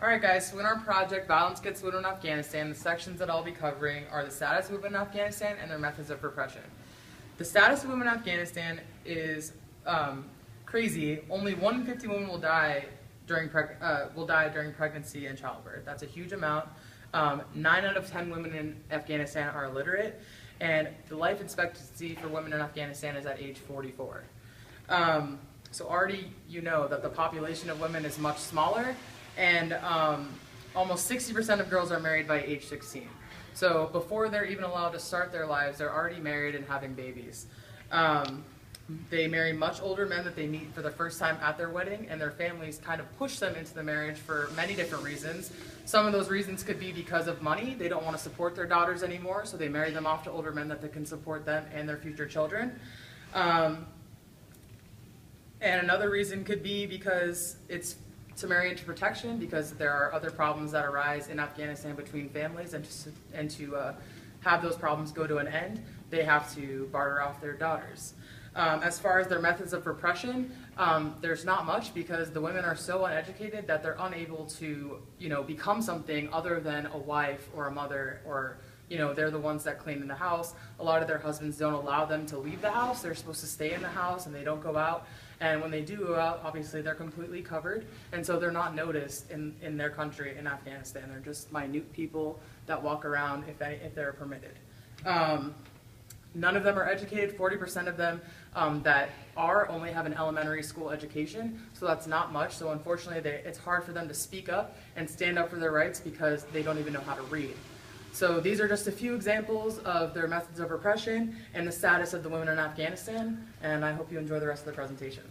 Alright guys, so in our project, Violence Against Women in Afghanistan, the sections that I'll be covering are the status of women in Afghanistan and their methods of repression. The status of women in Afghanistan is crazy. Only 1 in 50 women will die during pregnancy and childbirth. That's a huge amount. 9 out of 10 women in Afghanistan are illiterate, and the life expectancy for women in Afghanistan is at age 44. So already you know that the population of women is much smaller, and almost 60% of girls are married by age 16. So before they're even allowed to start their lives, they're already married and having babies. They marry much older men that they meet for the first time at their wedding, and their families kind of push them into the marriage for many different reasons. Some of those reasons could be because of money. They don't want to support their daughters anymore, so they marry them off to older men that can support them and their future children. And another reason could be because it's to marry into protection, because there are other problems that arise in Afghanistan between families, and to have those problems go to an end, they have to barter off their daughters. As far as their methods of repression, there's not much, because the women are so uneducated that they're unable to, become something other than a wife or a mother, or they're the ones that clean in the house. A lot of their husbands don't allow them to leave the house. They're supposed to stay in the house, and they don't go out. And when they do go out, obviously they're completely covered, and so they're not noticed in their country, in Afghanistan. They're just minute people that walk around if they're permitted. None of them are educated. 40% of them that are only have an elementary school education, so that's not much. So unfortunately, it's hard for them to speak up and stand up for their rights because they don't even know how to read. So these are just a few examples of their methods of repression and the status of the women in Afghanistan, and I hope you enjoy the rest of the presentation.